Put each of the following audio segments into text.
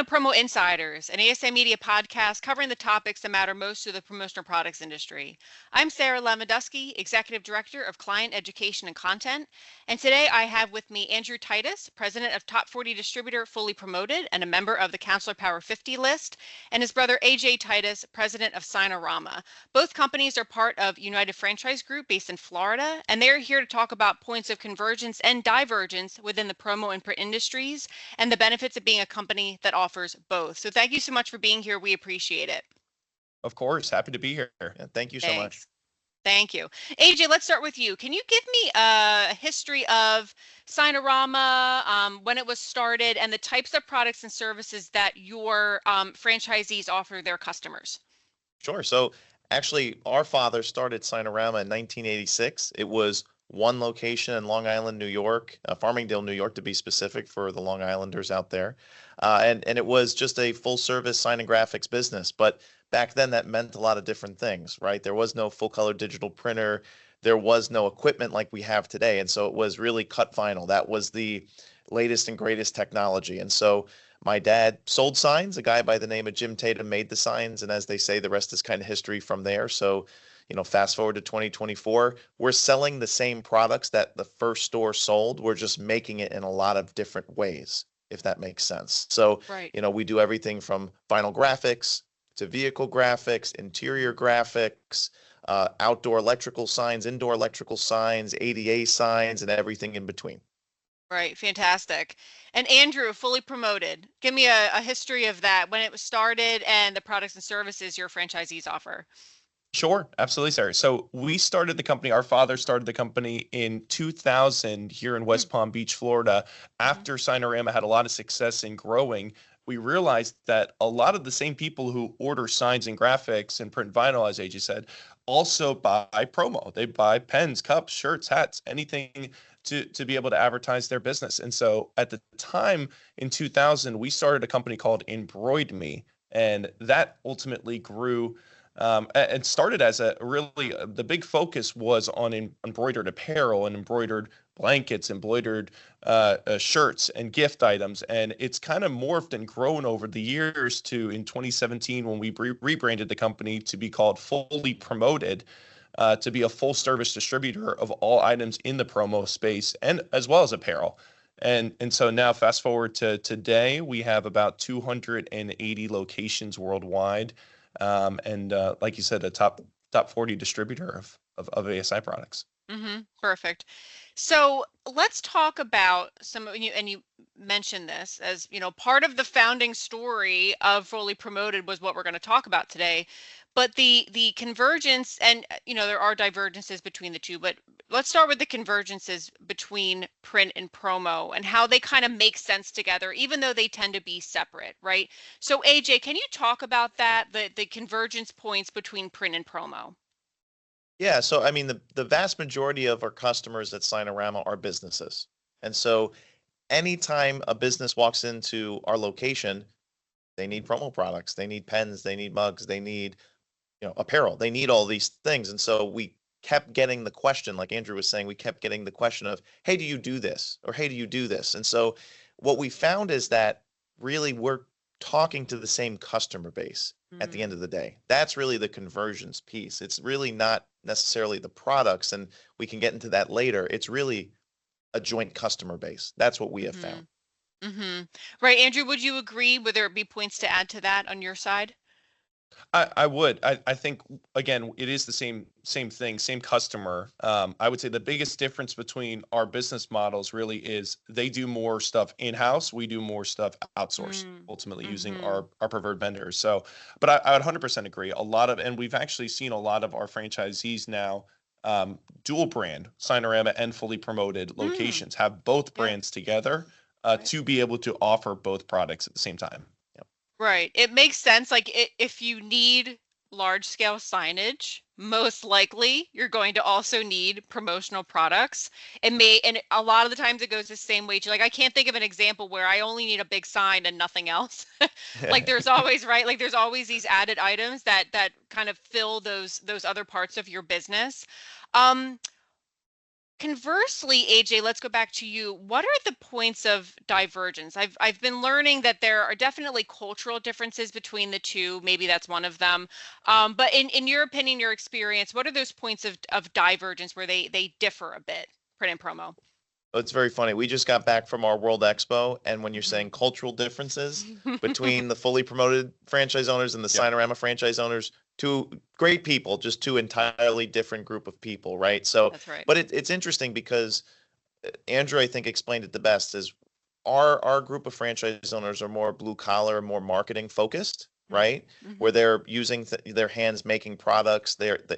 to Promo Insiders, an ASI Media podcast covering the topics that matter most to the promotional products industry. I'm Sarah Lemedusky, Executive Director of Client Education and Content, and today I have with me Andrew Titus, President of Top 40 Distributor Fully Promoted and a member of the Counselor Power 50 list, and his brother AJ Titus, President of Signarama. Both companies are part of United Franchise Group based in Florida, and they're here to talk about points of convergence and divergence within the promo and print industries and the benefits of being a company that offers both. So thank you so much for being here. We appreciate it. Of course, happy to be here. Yeah, thank you so much. Thanks. Thank you. AJ, let's start with you. Can you give me a history of Signarama, when it was started, and the types of products and services that your franchisees offer their customers? Sure. So actually, our father started Signarama in 1986. It was one location in Long Island, New York, Farmingdale, New York, to be specific for the Long Islanders out there. And it was just a full service sign and graphics business. But back then, that meant a lot of different things, right? There was no full color digital printer. There was no equipment like we have today. And so it was really cut vinyl. That was the latest and greatest technology. And so my dad sold signs. A guy by the name of Jim Tatum made the signs. And as they say, the rest is kind of history from there. So fast forward to 2024, we're selling the same products that the first store sold. We're just making it in a lot of different ways, if that makes sense. So, Right. we do everything from vinyl graphics to vehicle graphics, interior graphics, outdoor electrical signs, indoor electrical signs, ADA signs, and everything in between. Right. Fantastic. And Andrew, Fully Promoted. Give me a history of that, when it was started and the products and services your franchisees offer. Sure, absolutely, Sarah. So we started the company, our father started the company in 2000 here in West Palm Beach, Florida. After Signarama had a lot of success in growing, we realized that a lot of the same people who order signs and graphics and print vinyl, as AJ said, also buy promo. They buy pens, cups, shirts, hats, anything to be able to advertise their business. And so at the time in 2000, we started a company called Embroid Me, and that ultimately grew and started as the big focus was on embroidered apparel and embroidered blankets, embroidered shirts and gift items. And it's kind of morphed and grown over the years to in 2017 when we rebranded the company to be called Fully Promoted, to be a full service distributor of all items in the promo space and as well as apparel. And so now fast forward to today, we have about 280 locations worldwide. And like you said, a top 40 distributor of ASI products. Perfect. So let's talk about some of you, and you mentioned this as, part of the founding story of Fully Promoted was what we're going to talk about today. But the convergence, and there are divergences between the two, but let's start with the convergences between print and promo and how they kind of make sense together, even though they tend to be separate, right? So AJ, can you talk about that, the convergence points between print and promo? Yeah, so I mean, the vast majority of our customers at Signarama are businesses. And so anytime a business walks into our location, they need promo products, they need pens, they need mugs, they need apparel. They need all these things. And so we kept getting the question, like Andrew was saying, we kept getting the question of, hey, do you do this? Or hey, do you do this? And so what we found is that really we're talking to the same customer base at the end of the day. That's really the conversions piece. It's really not necessarily the products, and we can get into that later. It's really a joint customer base. That's what we have found. Right. Andrew, would you agree? Would there be points to add to that on your side? I would. I think again, it is the same thing, same customer. I would say the biggest difference between our business models really is they do more stuff in-house. We do more stuff outsourced, ultimately using our preferred vendors. So, but I would 100% agree. And we've actually seen a lot of our franchisees now dual brand Signarama and Fully Promoted locations have both brands together to be able to offer both products at the same time. Right. It makes sense. Like if you need large scale signage, most likely you're going to also need promotional products. And a lot of the times it goes the same way. Like I can't think of an example where I only need a big sign and nothing else. Like there's always, right? Like there's always these added items that kind of fill those other parts of your business. Conversely, AJ, let's go back to you. What are the points of divergence? I've been learning that there are definitely cultural differences between the two. Maybe that's one of them. But in your opinion, your experience, what are those points of divergence where they differ a bit, print and promo? It's very funny. We just got back from our World Expo, and when you're Mhm. saying cultural differences between the fully promoted franchise owners and the Yeah. Signarama franchise owners, two great people, just two entirely different group of people, right? So, That's right. but it's interesting because Andrew, I think, explained it the best. Is our group of franchise owners are more blue collar, more marketing focused, right? Where Mm-hmm. they're using their hands making products.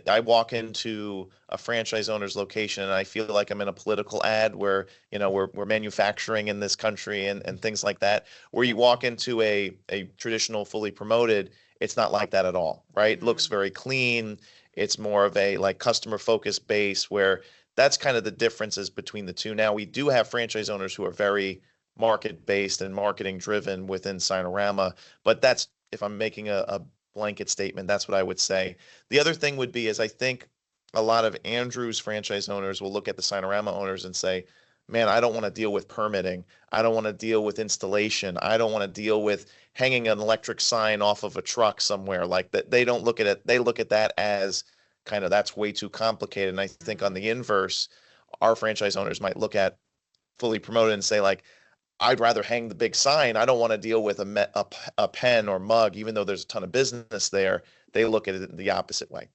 I walk into a franchise owner's location and I feel like I'm in a political ad where, we're manufacturing in this country and things like that. Where you walk into a traditional fully promoted, it's not like that at all, right? It looks very clean. It's more of a like customer focused base where that's kind of the differences between the two. Now we do have franchise owners who are very market based and marketing driven within Signarama, but that's if I'm making a blanket statement, that's what I would say. The other thing would be is I think a lot of Andrew's franchise owners will look at the Signarama owners and say, man, I don't want to deal with permitting. I don't want to deal with installation. I don't want to deal with hanging an electric sign off of a truck somewhere like that. They don't look at it. They look at that as kind of that's way too complicated. And I think on the inverse, our franchise owners might look at fully promoted and say like, I'd rather hang the big sign. I don't want to deal with a pen or mug, even though there's a ton of business there. They look at it the opposite way.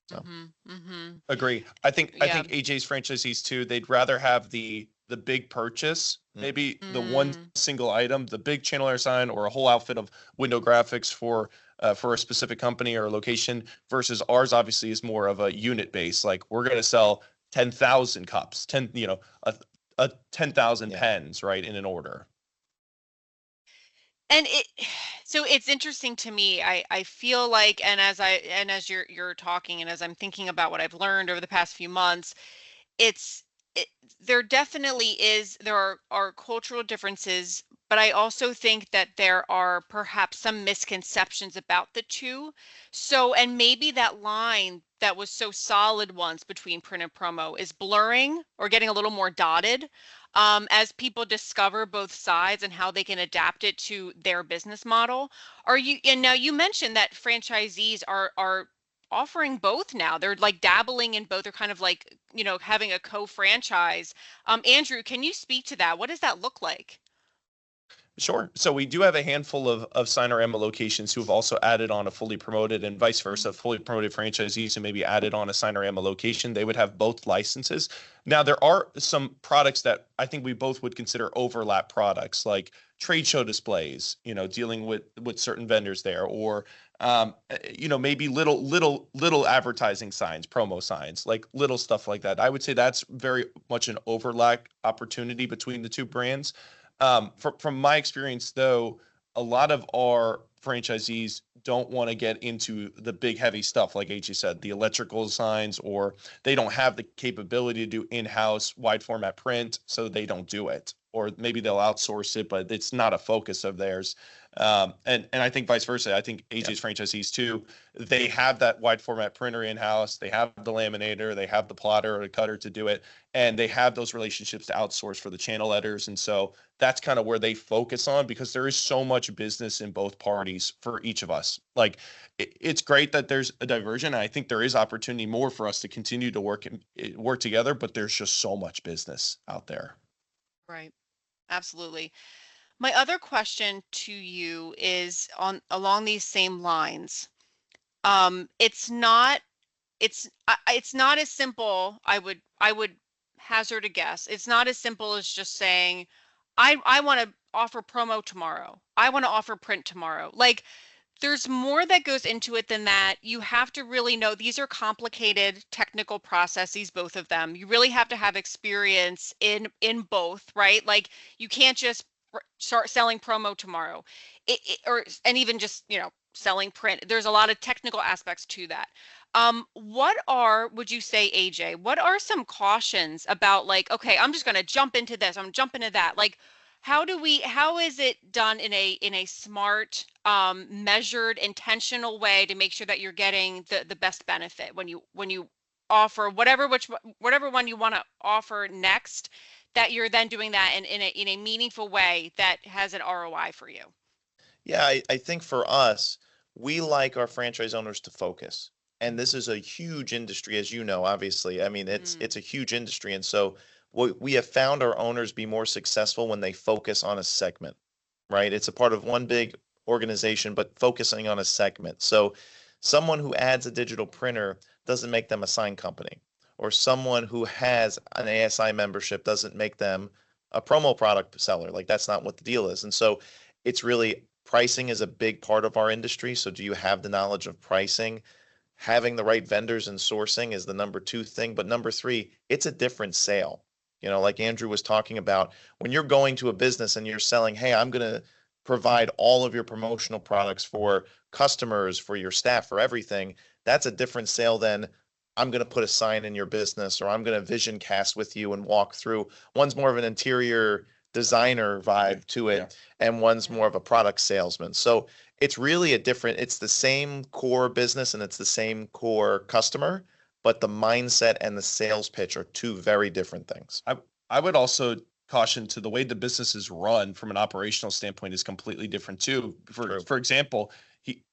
So Mm-hmm. Mm-hmm. Agree. I think Yeah. AJ's franchisees too, they'd rather have the big purchase, maybe the one Mm. single item, the big channel air sign or a whole outfit of window graphics for a specific company or location versus ours obviously is more of a unit base. Like we're going to sell 10,000 cups, 10, a 10,000 yeah, pens, right, in an order. And so it's interesting to me. I feel like, and as you're talking, and as I'm thinking about what I've learned over the past few months, it's it, there are cultural differences, but I also think that there are perhaps some misconceptions about the two. So, and maybe that line that was so solid once between print and promo is blurring or getting a little more dotted, as people discover both sides and how they can adapt it to their business model. And now you mentioned that franchisees are offering both now. They're like dabbling in both. They're kind of like, having a co-franchise. Andrew, can you speak to that? What does that look like? Sure. So we do have a handful of Signarama locations who have also added on a fully promoted and vice versa, fully promoted franchisees who maybe added on a Signarama location. They would have both licenses. Now, there are some products that I think we both would consider overlap products, like trade show displays, dealing with certain vendors there, or maybe little advertising signs, promo signs, like little stuff like that. I would say that's very much an overlap opportunity between the two brands. From my experience, though, a lot of our franchisees don't want to get into the big heavy stuff, like AJ said, the electrical signs, or they don't have the capability to do in-house wide format print, so they don't do it. Or maybe they'll outsource it, but it's not a focus of theirs. And I think vice versa. I think AJ's franchisees too, they have that wide format printer in-house, they have the laminator, they have the plotter or the cutter to do it, and they have those relationships to outsource for the channel editors. And so that's kind of where they focus on because there is so much business in both parties for each of us. Like it's great that there's a diversion. I think there is opportunity more for us to continue to work together, but there's just so much business out there. Right. Absolutely. My other question to you is on along these same lines. It's not it's not as simple. I would hazard a guess. It's not as simple as just saying, I want to offer promo tomorrow. I want to offer print tomorrow. Like there's more that goes into it than that. You have to really know these are complicated technical processes, both of them. You really have to have experience in both, right? Like you can't just start selling promo tomorrow, and even just selling print. There's a lot of technical aspects to that. Would you say, AJ, what are some cautions about like, okay, I'm just going to jump into this, I'm jumping into that. Like, how is it done in a smart, measured, intentional way to make sure that you're getting the best benefit when you offer whatever one you want to offer next, that you're then doing that in a meaningful way that has an ROI for you. Yeah, I think for us, we like our franchise owners to focus. And this is a huge industry, as you know, obviously. I mean, it's a huge industry. And so we have found our owners be more successful when they focus on a segment, right? It's a part of one big organization, but focusing on a segment. So someone who adds a digital printer doesn't make them a sign company, or someone who has an ASI membership doesn't make them a promo product seller. Like that's not what the deal is. And so it's really pricing is a big part of our industry. So do you have the knowledge of pricing? Having the right vendors and sourcing is the number two thing. But number three, it's a different sale. You know, like Andrew was talking about, when you're going to a business and you're selling, hey, I'm going to provide all of your promotional products for customers, for your staff, for everything. That's a different sale than I'm going to put a sign in your business, or I'm going to vision cast with you and walk through. One's more of an interior designer vibe to it, Yeah. and one's more of a product salesman. So it's really it's the same core business and it's the same core customer, but the mindset and the sales pitch are two very different things. I would also caution to the way the business is run from an operational standpoint is completely different too. For example,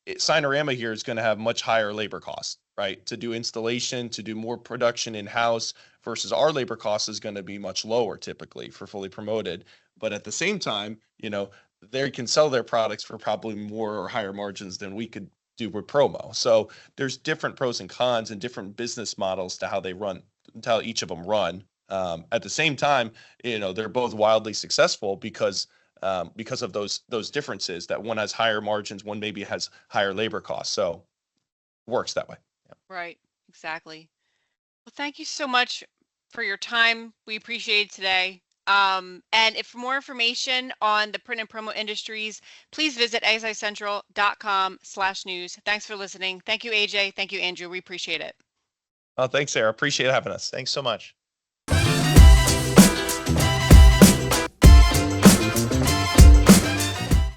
Signarama here is going to have much higher labor costs, right? To do installation, to do more production in-house versus our labor cost is going to be much lower typically for fully promoted. But at the same time, they can sell their products for probably more or higher margins than we could do with promo. So there's different pros and cons and different business models to how they run, to how each of them run. At the same time, they're both wildly successful because of those differences, that one has higher margins, one maybe has higher labor costs. So it works that way. Right. Exactly. Well, thank you so much for your time. We appreciate it today. And if for more information on the print and promo industries, please visit asicentral.com/news. Thanks for listening. Thank you, AJ. Thank you, Andrew. We appreciate it. Oh, thanks, Sarah. Appreciate having us. Thanks so much.